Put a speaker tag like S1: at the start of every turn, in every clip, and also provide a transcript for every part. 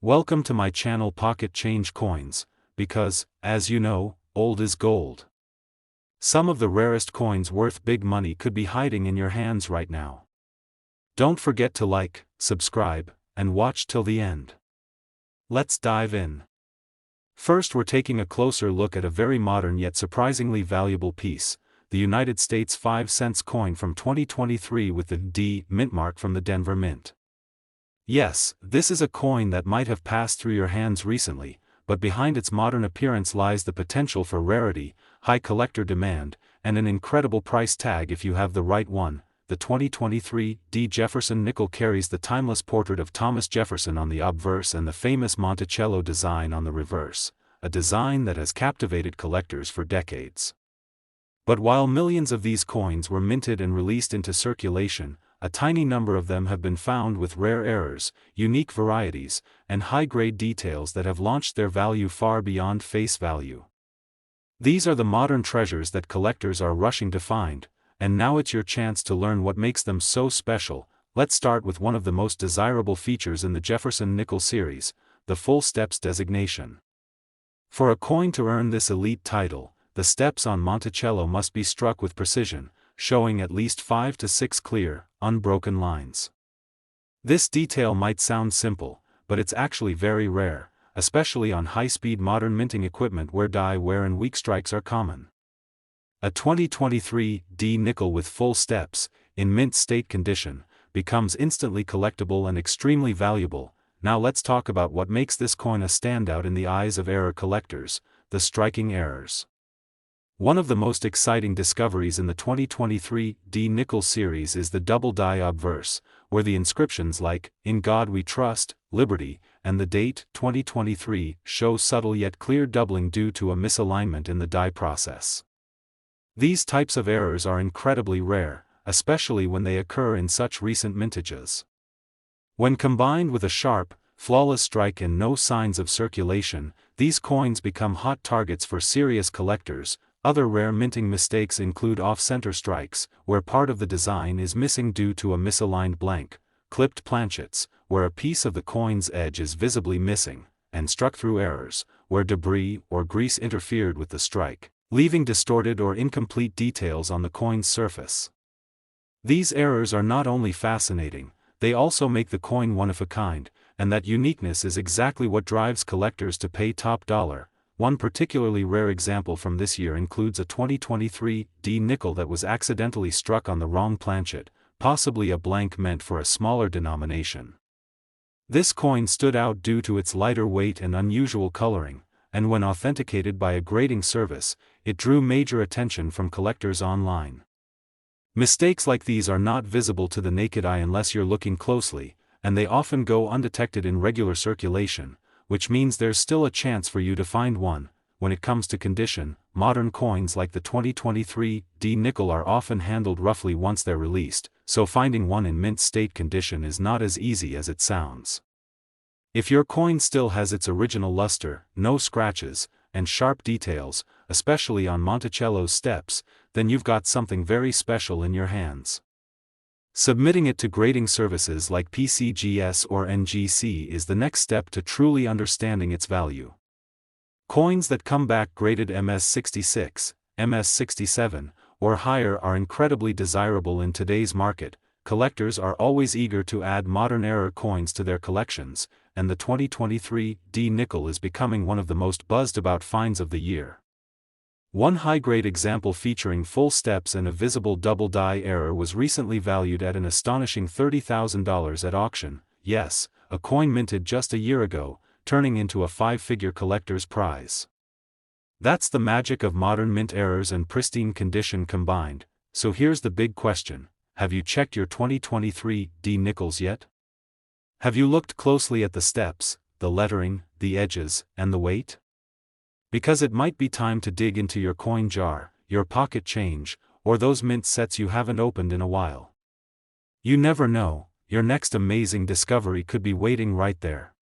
S1: Welcome to my channel Pocket Change Coins, because, as you know, old is gold. Some of the rarest coins worth big money could be hiding in your hands right now. Don't forget to like, subscribe, and watch till the end. Let's dive in. First, we're taking a closer look at a very modern yet surprisingly valuable piece, the United States 5-cent coin from 2023 with the D mint mark from the Denver Mint. Yes, this is a coin that might have passed through your hands recently, but behind its modern appearance lies the potential for rarity, high collector demand, and an incredible price tag if you have the right one. The 2023 D Jefferson nickel carries the timeless portrait of Thomas Jefferson on the obverse and the famous Monticello design on the reverse, a design that has captivated collectors for decades. But while millions of these coins were minted and released into circulation, a tiny number of them have been found with rare errors, unique varieties, and high-grade details that have launched their value far beyond face value. These are the modern treasures that collectors are rushing to find, and now it's your chance to learn what makes them so special. Let's start with one of the most desirable features in the Jefferson nickel series, the full steps designation. For a coin to earn this elite title, the steps on Monticello must be struck with precision, showing at least 5 to 6 clear, unbroken lines. This detail might sound simple, but it's actually very rare, especially on high-speed modern minting equipment where die wear and weak strikes are common. A 2023 D nickel with full steps, in mint state condition, becomes instantly collectible and extremely valuable. Now let's talk about what makes this coin a standout in the eyes of error collectors: the striking errors. One of the most exciting discoveries in the 2023 D nickel series is the double die obverse, where the inscriptions like, "In God We Trust," "Liberty," and the date, 2023, show subtle yet clear doubling due to a misalignment in the die process. These types of errors are incredibly rare, especially when they occur in such recent mintages. When combined with a sharp, flawless strike and no signs of circulation, these coins become hot targets for serious collectors. Other rare minting mistakes include off-center strikes, where part of the design is missing due to a misaligned blank, clipped planchets, where a piece of the coin's edge is visibly missing, and struck-through errors, where debris or grease interfered with the strike, leaving distorted or incomplete details on the coin's surface. These errors are not only fascinating, they also make the coin one of a kind, and that uniqueness is exactly what drives collectors to pay top dollar. One particularly rare example from this year includes a 2023 D nickel that was accidentally struck on the wrong planchet, possibly a blank meant for a smaller denomination. This coin stood out due to its lighter weight and unusual coloring, and when authenticated by a grading service, it drew major attention from collectors online. Mistakes like these are not visible to the naked eye unless you're looking closely, and they often go undetected in regular circulation, which means there's still a chance for you to find one. When it comes to condition, modern coins like the 2023 D nickel are often handled roughly once they're released, so finding one in mint state condition is not as easy as it sounds. If your coin still has its original luster, no scratches, and sharp details, especially on Monticello's steps, then you've got something very special in your hands. Submitting it to grading services like PCGS or NGC is the next step to truly understanding its value. Coins that come back graded MS66, MS67, or higher are incredibly desirable in today's market. Collectors are always eager to add modern error coins to their collections, and the 2023 D nickel is becoming one of the most buzzed about finds of the year. One high-grade example featuring full steps and a visible double die error was recently valued at an astonishing $30,000 at auction. Yes, a coin minted just a year ago, turning into a 5-figure collector's prize. That's the magic of modern mint errors and pristine condition combined. So here's the big question: have you checked your 2023 D nickels yet? Have you looked closely at the steps, the lettering, the edges, and the weight? Because it might be time to dig into your coin jar, your pocket change, or those mint sets you haven't opened in a while. You never know, your next amazing discovery could be waiting right there.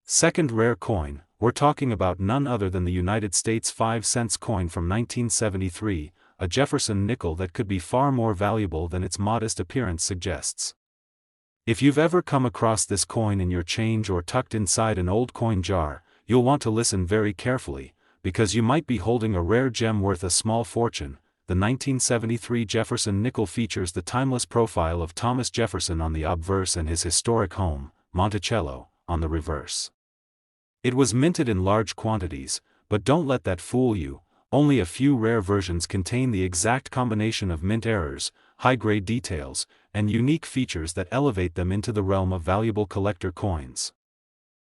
S1: Second rare coin, we're talking about none other than the United States 5-cent coin from 1973, a Jefferson nickel that could be far more valuable than its modest appearance suggests. If you've ever come across this coin in your change or tucked inside an old coin jar, you'll want to listen very carefully, because you might be holding a rare gem worth a small fortune. The 1973 Jefferson nickel features the timeless profile of Thomas Jefferson on the obverse and his historic home, Monticello, on the reverse. It was minted in large quantities, but don't let that fool you. Only a few rare versions contain the exact combination of mint errors, high-grade details, and unique features that elevate them into the realm of valuable collector coins.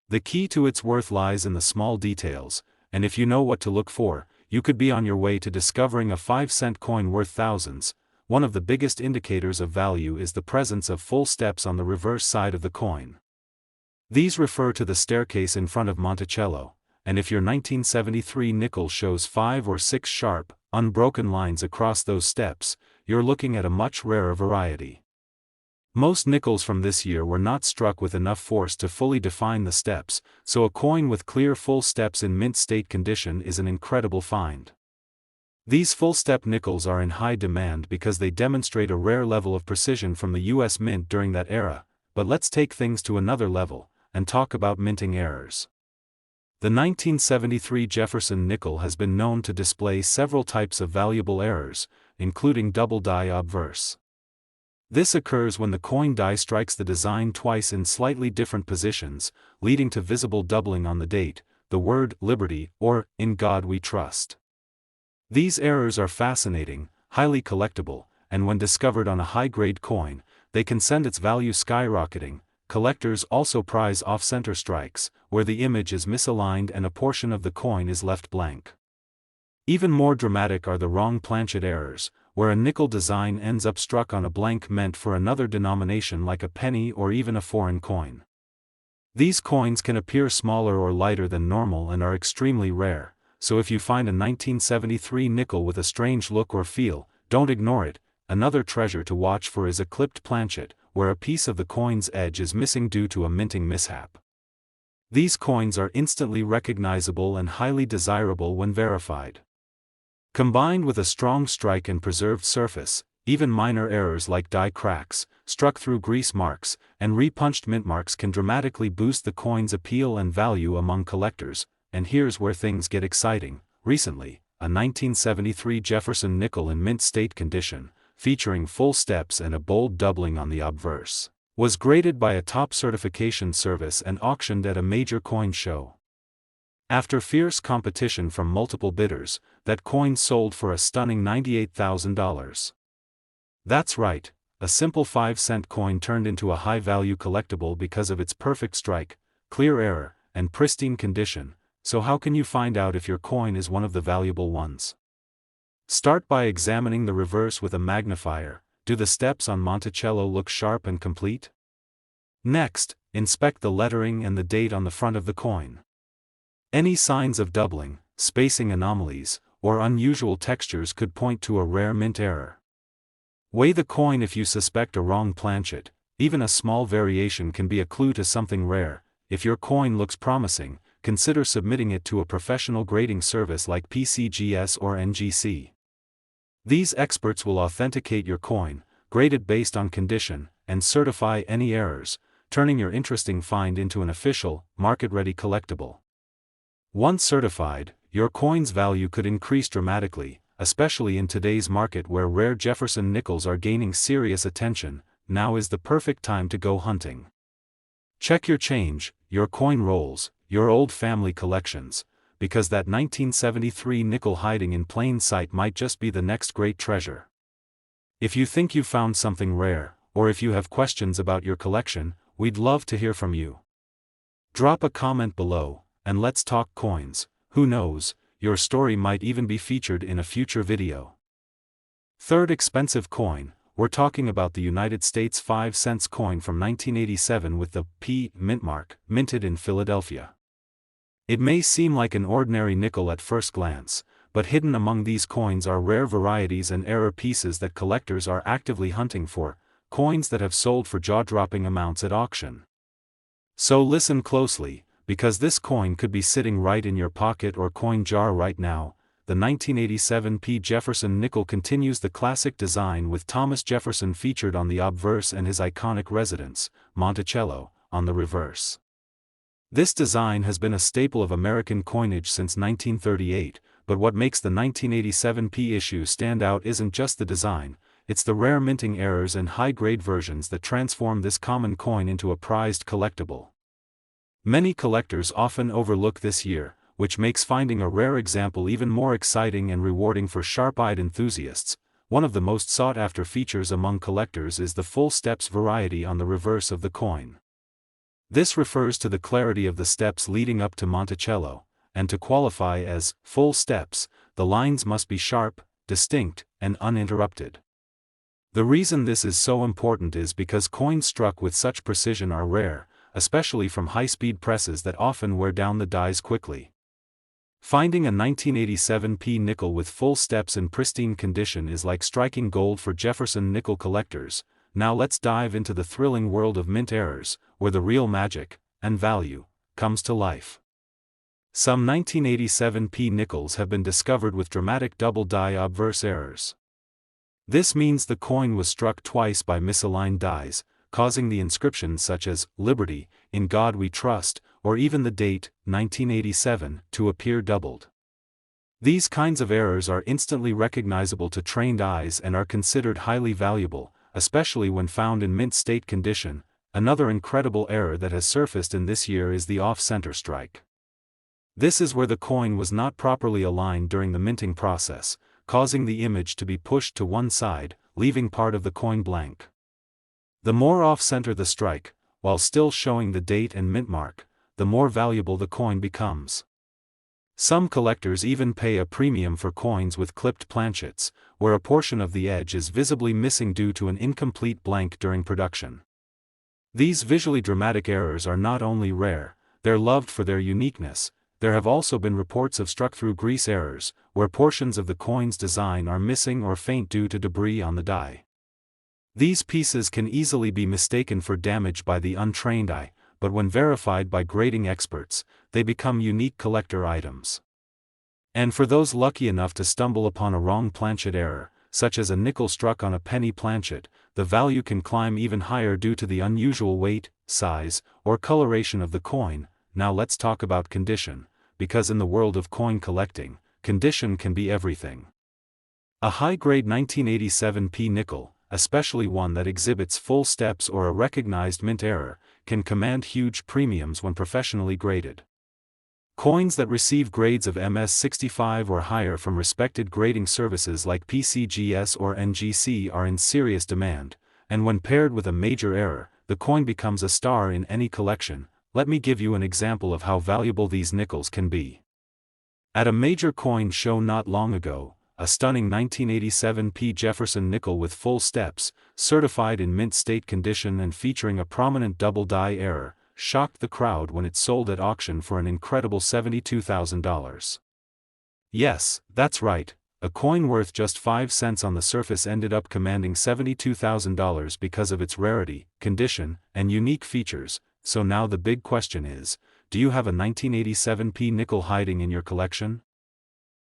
S1: The key to its worth lies in the small details, and if you know what to look for, you could be on your way to discovering a 5-cent coin worth thousands. One of the biggest indicators of value is the presence of full steps on the reverse side of the coin. These refer to the staircase in front of Monticello, and if your 1973 nickel shows 5 or 6 sharp, unbroken lines across those steps, you're looking at a much rarer variety. Most nickels from this year were not struck with enough force to fully define the steps, so a coin with clear full steps in mint state condition is an incredible find. These full-step nickels are in high demand because they demonstrate a rare level of precision from the U.S. Mint during that era, but let's take things to another level and talk about minting errors. The 1973 Jefferson nickel has been known to display several types of valuable errors, including double die obverse. This occurs when the coin die strikes the design twice in slightly different positions, leading to visible doubling on the date, the word liberty, or in God we trust. These errors are fascinating, highly collectible, and when discovered on a high-grade coin, they can send its value skyrocketing. Collectors also prize off-center strikes, where the image is misaligned and a portion of the coin is left blank. Even more dramatic are the wrong planchet errors, where a nickel design ends up struck on a blank meant for another denomination like a penny or even a foreign coin. These coins can appear smaller or lighter than normal and are extremely rare, so if you find a 1973 nickel with a strange look or feel, don't ignore it. Another treasure to watch for is a clipped planchet, where a piece of the coin's edge is missing due to a minting mishap. These coins are instantly recognizable and highly desirable when verified. Combined with a strong strike and preserved surface, even minor errors like die cracks, struck through grease marks, and repunched mint marks can dramatically boost the coin's appeal and value among collectors. And here's where things get exciting. Recently, a 1973 Jefferson nickel in mint state condition, featuring full steps and a bold doubling on the obverse, was graded by a top certification service and auctioned at a major coin show. After fierce competition from multiple bidders, that coin sold for a stunning $98,000. That's right, a simple 5-cent coin turned into a high-value collectible because of its perfect strike, clear error, and pristine condition. So how can you find out if your coin is one of the valuable ones? Start by examining the reverse with a magnifier. Do the steps on Monticello look sharp and complete? Next, inspect the lettering and the date on the front of the coin. Any signs of doubling, spacing anomalies, or unusual textures could point to a rare mint error. Weigh the coin if you suspect a wrong planchet. Even a small variation can be a clue to something rare. If your coin looks promising, consider submitting it to a professional grading service like PCGS or NGC. These experts will authenticate your coin, grade it based on condition, and certify any errors, turning your interesting find into an official, market-ready collectible. Once certified, your coin's value could increase dramatically, especially in today's market where rare Jefferson nickels are gaining serious attention. Now is the perfect time to go hunting. Check your change, your coin rolls, your old family collections, because that 1973 nickel hiding in plain sight might just be the next great treasure. If you think you found something rare, or if you have questions about your collection, we'd love to hear from you. Drop a comment below, and let's talk coins. Who knows, your story might even be featured in a future video. Third expensive coin, we're talking about the United States 5-cent coin from 1987 with the P mint mark, minted in Philadelphia. It may seem like an ordinary nickel at first glance, but hidden among these coins are rare varieties and error pieces that collectors are actively hunting for, coins that have sold for jaw-dropping amounts at auction. So listen closely, because this coin could be sitting right in your pocket or coin jar right now. the 1987 P Jefferson nickel continues the classic design with Thomas Jefferson featured on the obverse and his iconic residence, Monticello, on the reverse. This design has been a staple of American coinage since 1938, but what makes the 1987 P issue stand out isn't just the design, it's the rare minting errors and high-grade versions that transform this common coin into a prized collectible. Many collectors often overlook this year, which makes finding a rare example even more exciting and rewarding for sharp-eyed enthusiasts. One of the most sought-after features among collectors is the full steps variety on the reverse of the coin. This refers to the clarity of the steps leading up to Monticello, and to qualify as full steps, the lines must be sharp, distinct, and uninterrupted. The reason this is so important is because coins struck with such precision are rare, especially from high-speed presses that often wear down the dies quickly. Finding a 1987 P nickel with full steps in pristine condition is like striking gold for Jefferson nickel collectors. Now let's dive into the thrilling world of mint errors, where the real magic, and value, comes to life. Some 1987 P nickels have been discovered with dramatic double die obverse errors. This means the coin was struck twice by misaligned dies, causing the inscriptions such as "Liberty," "In God We Trust," or even the date, 1987, to appear doubled. These kinds of errors are instantly recognizable to trained eyes and are considered highly valuable, especially when found in mint state condition. Another incredible error that has surfaced in this year is the off-center strike. This is where the coin was not properly aligned during the minting process, causing the image to be pushed to one side, leaving part of the coin blank. The more off-center the strike, while still showing the date and mint mark, the more valuable the coin becomes. Some collectors even pay a premium for coins with clipped planchets, where a portion of the edge is visibly missing due to an incomplete blank during production. These visually dramatic errors are not only rare, they're loved for their uniqueness. There have also been reports of struck-through grease errors, where portions of the coin's design are missing or faint due to debris on the die. These pieces can easily be mistaken for damage by the untrained eye, but when verified by grading experts, they become unique collector items. And for those lucky enough to stumble upon a wrong planchet error, such as a nickel struck on a penny planchet, the value can climb even higher due to the unusual weight, size, or coloration of the coin. Now let's talk about condition, because in the world of coin collecting, condition can be everything. A high-grade 1987 P nickel, especially one that exhibits full steps or a recognized mint error, can command huge premiums when professionally graded. Coins that receive grades of MS65 or higher from respected grading services like PCGS or NGC are in serious demand, and when paired with a major error, the coin becomes a star in any collection. Let me give you an example of how valuable these nickels can be. At a major coin show not long ago, a stunning 1987 P Jefferson nickel with full steps, certified in mint state condition and featuring a prominent double die error, shocked the crowd when it sold at auction for an incredible $72,000. Yes, that's right, a coin worth just 5 cents on the surface ended up commanding $72,000 because of its rarity, condition, and unique features. So now the big question is, do you have a 1987 P nickel hiding in your collection?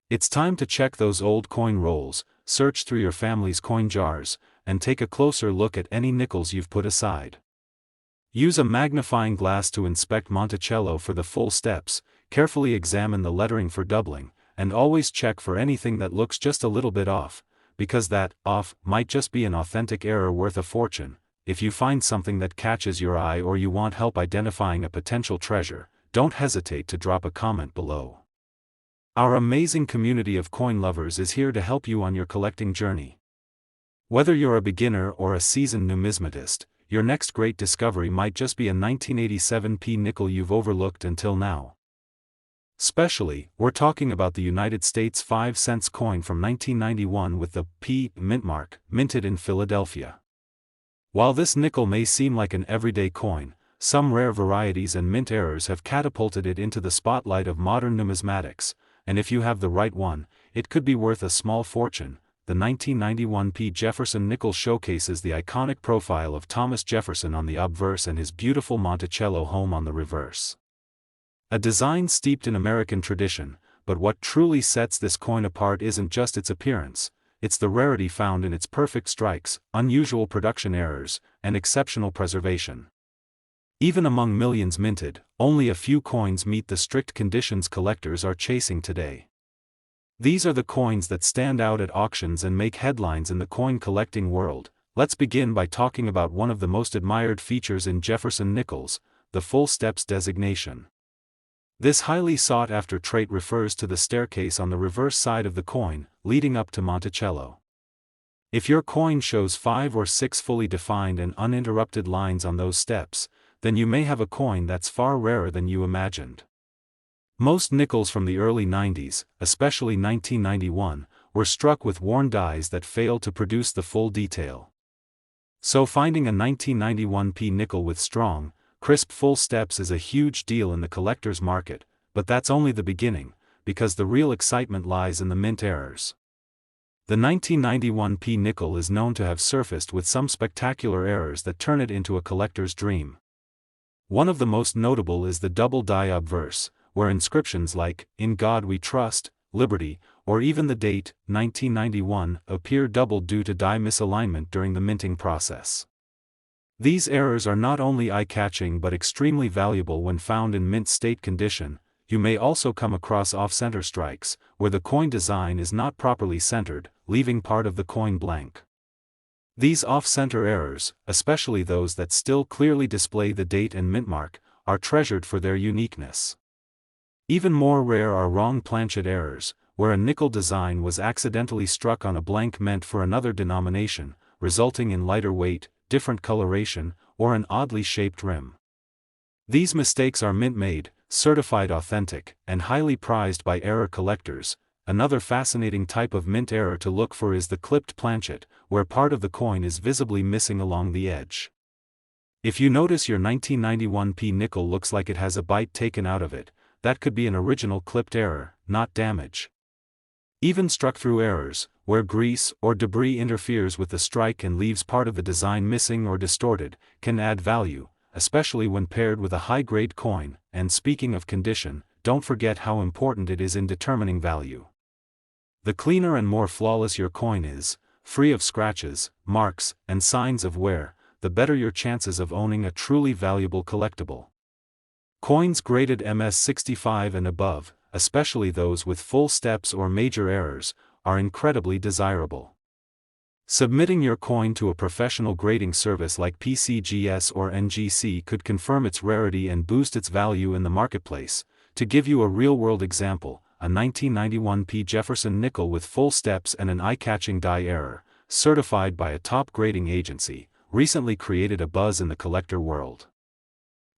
S1: It's time to check those old coin rolls, search through your family's coin jars, and take a closer look at any nickels you've put aside. Use a magnifying glass to inspect Monticello for the full steps, carefully examine the lettering for doubling, and always check for anything that looks just a little bit off, because that off might just be an authentic error worth a fortune. If you find something that catches your eye or you want help identifying a potential treasure, don't hesitate to drop a comment below. Our amazing community of coin lovers is here to help you on your collecting journey. Whether you're a beginner or a seasoned numismatist, your next great discovery might just be a 1987 P nickel you've overlooked until now. Specially, we're talking about the United States 5 cents coin from 1991 with the P mint mark, minted in Philadelphia. While this nickel may seem like an everyday coin, some rare varieties and mint errors have catapulted it into the spotlight of modern numismatics, and if you have the right one, it could be worth a small fortune. The 1991 P Jefferson nickel showcases the iconic profile of Thomas Jefferson on the obverse and his beautiful Monticello home on the reverse. A design steeped in American tradition, but what truly sets this coin apart isn't just its appearance, it's the rarity found in its perfect strikes, unusual production errors, and exceptional preservation. Even among millions minted, only a few coins meet the strict conditions collectors are chasing today. These are the coins that stand out at auctions and make headlines in the coin collecting world. Let's begin by talking about one of the most admired features in Jefferson Nickels, the full steps designation. This highly sought-after trait refers to the staircase on the reverse side of the coin, leading up to Monticello. If your coin shows 5 or 6 fully defined and uninterrupted lines on those steps, then you may have a coin that's far rarer than you imagined. Most nickels from the early 90s, especially 1991, were struck with worn dies that failed to produce the full detail. So finding a 1991 P nickel with strong, crisp full steps is a huge deal in the collector's market, but that's only the beginning, because the real excitement lies in the mint errors. The 1991 P nickel is known to have surfaced with some spectacular errors that turn it into a collector's dream. One of the most notable is the double die obverse, where inscriptions like, "In God We Trust," "Liberty," or even the date, 1991, appear doubled due to die misalignment during the minting process. These errors are not only eye-catching but extremely valuable when found in mint state condition. You may also come across off-center strikes, where the coin design is not properly centered, leaving part of the coin blank. These off-center errors, especially those that still clearly display the date and mint mark, are treasured for their uniqueness. Even more rare are wrong planchet errors, where a nickel design was accidentally struck on a blank meant for another denomination, resulting in lighter weight, different coloration, or an oddly shaped rim. These mistakes are mint-made, certified authentic, and highly prized by error collectors. Another fascinating type of mint error to look for is the clipped planchet, where part of the coin is visibly missing along the edge. If you notice your 1991 P nickel looks like it has a bite taken out of it, that could be an original clipped error, not damage. Even struck-through errors, where grease or debris interferes with the strike and leaves part of the design missing or distorted, can add value, especially when paired with a high-grade coin. And speaking of condition, don't forget how important it is in determining value. The cleaner and more flawless your coin is, free of scratches, marks, and signs of wear, the better your chances of owning a truly valuable collectible. Coins graded MS65 and above, especially those with full steps or major errors, are incredibly desirable. Submitting your coin to a professional grading service like PCGS or NGC could confirm its rarity and boost its value in the marketplace. To give you a real-world example, a 1991 P Jefferson nickel with full steps and an eye-catching die error, certified by a top grading agency, recently created a buzz in the collector world.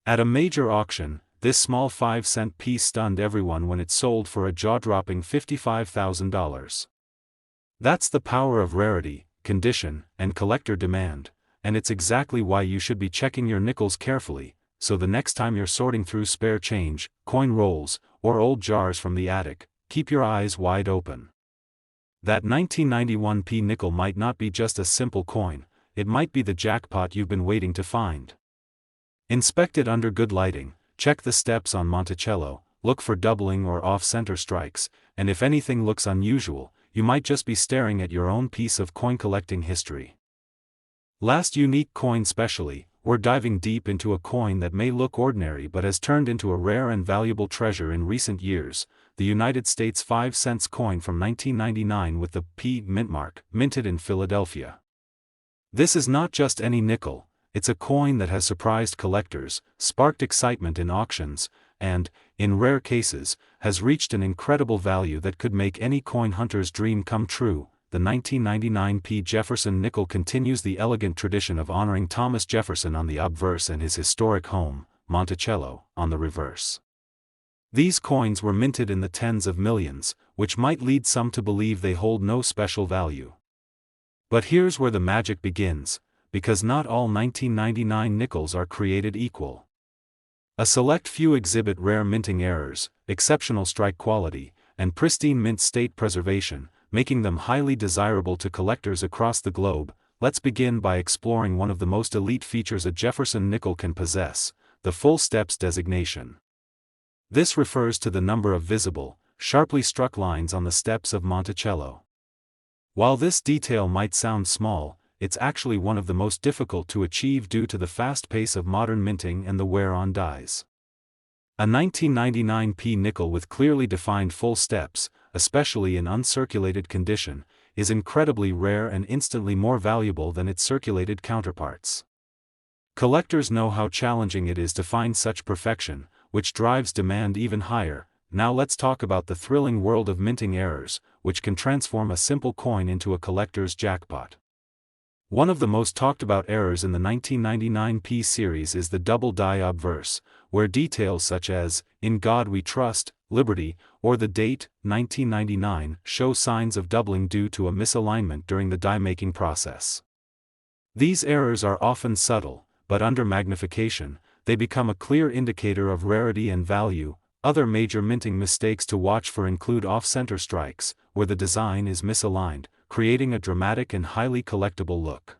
S1: At a major auction, this small 5-cent piece stunned everyone when it sold for a jaw-dropping $55,000. That's the power of rarity, condition, and collector demand, and it's exactly why you should be checking your nickels carefully, so the next time you're sorting through spare change, coin rolls, or old jars from the attic, keep your eyes wide open. That 1991 P nickel might not be just a simple coin, it might be the jackpot you've been waiting to find. Inspect it under good lighting, check the steps on Monticello, look for doubling or off-center strikes, and if anything looks unusual, you might just be staring at your own piece of coin collecting history. Last unique coin specially, we're diving deep into a coin that may look ordinary but has turned into a rare and valuable treasure in recent years, the United States 5-cent coin from 1999 with the P mint mark, minted in Philadelphia. This is not just any nickel, it's a coin that has surprised collectors, sparked excitement in auctions, and, in rare cases, has reached an incredible value that could make any coin hunter's dream come true. The 1999 P Jefferson nickel continues the elegant tradition of honoring Thomas Jefferson on the obverse and his historic home, Monticello, on the reverse. These coins were minted in the tens of millions, which might lead some to believe they hold no special value. But here's where the magic begins, because not all 1999 nickels are created equal. A select few exhibit rare minting errors, exceptional strike quality, and pristine mint state preservation, making them highly desirable to collectors across the globe. Let's begin by exploring one of the most elite features a Jefferson nickel can possess, the full steps designation. This refers to the number of visible, sharply struck lines on the steps of Monticello. While this detail might sound small, it's actually one of the most difficult to achieve due to the fast pace of modern minting and the wear on dies. A 1999 P nickel with clearly defined full steps, especially in uncirculated condition, is incredibly rare and instantly more valuable than its circulated counterparts. Collectors know how challenging it is to find such perfection, which drives demand even higher. Now let's talk about the thrilling world of minting errors, which can transform a simple coin into a collector's jackpot. One of the most talked about errors in the 1999 P series is the double die obverse, where details such as, "In God We Trust," "Liberty," or the date, 1999, show signs of doubling due to a misalignment during the die-making process. These errors are often subtle, but under magnification, they become a clear indicator of rarity and value. Other major minting mistakes to watch for include off-center strikes, where the design is misaligned, creating a dramatic and highly collectible look.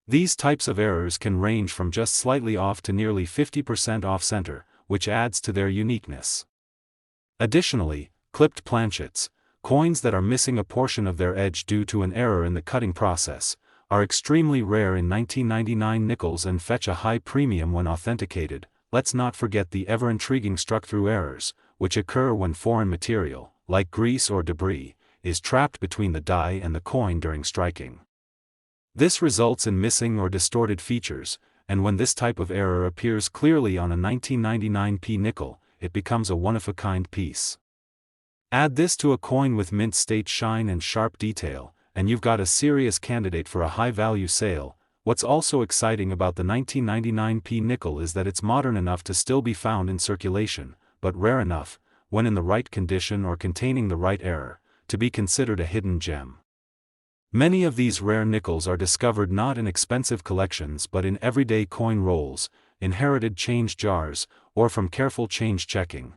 S1: These types of errors can range from just slightly off to nearly 50% off-center, which adds to their uniqueness. Additionally, clipped planchets, coins that are missing a portion of their edge due to an error in the cutting process, are extremely rare in 1999 nickels and fetch a high premium when authenticated. Let's not forget the ever-intriguing struck-through errors, which occur when foreign material, like grease or debris, is trapped between the die and the coin during striking. This results in missing or distorted features, and when this type of error appears clearly on a 1999 P nickel, it becomes a one-of-a-kind piece. Add this to a coin with mint state shine and sharp detail, and you've got a serious candidate for a high-value sale. What's also exciting about the 1999 P nickel is that it's modern enough to still be found in circulation, but rare enough, when in the right condition or containing the right error, to be considered a hidden gem. Many of these rare nickels are discovered not in expensive collections but in everyday coin rolls, inherited change jars, or from careful change checking.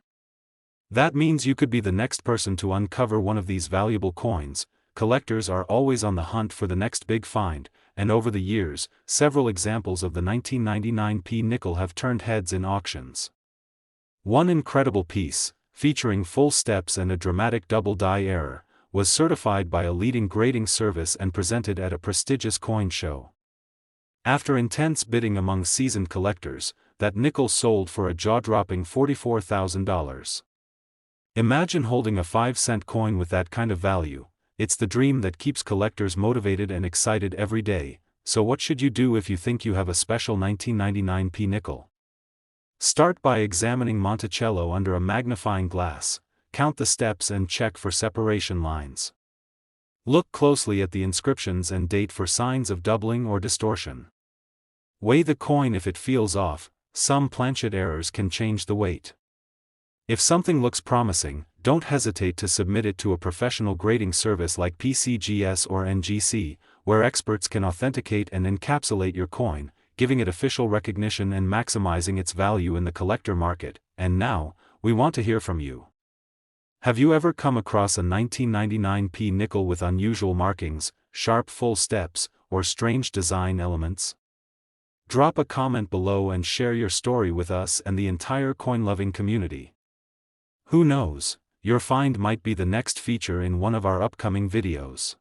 S1: That means you could be the next person to uncover one of these valuable coins. Collectors are always on the hunt for the next big find, and over the years, several examples of the 1999 P nickel have turned heads in auctions. One incredible piece, featuring full steps and a dramatic double die error, was certified by a leading grading service and presented at a prestigious coin show. After intense bidding among seasoned collectors, that nickel sold for a jaw-dropping $44,000. Imagine holding a 5-cent coin with that kind of value. It's the dream that keeps collectors motivated and excited every day. So what should you do if you think you have a special 1999 P nickel? Start by examining Monticello under a magnifying glass, count the steps and check for separation lines. Look closely at the inscriptions and date for signs of doubling or distortion. Weigh the coin if it feels off. Some planchet errors can change the weight. If something looks promising, don't hesitate to submit it to a professional grading service like PCGS or NGC, where experts can authenticate and encapsulate your coin, giving it official recognition and maximizing its value in the collector market. And now, we want to hear from you. Have you ever come across a 1999 P nickel with unusual markings, sharp full steps, or strange design elements? Drop a comment below and share your story with us and the entire coin-loving community. Who knows, your find might be the next feature in one of our upcoming videos.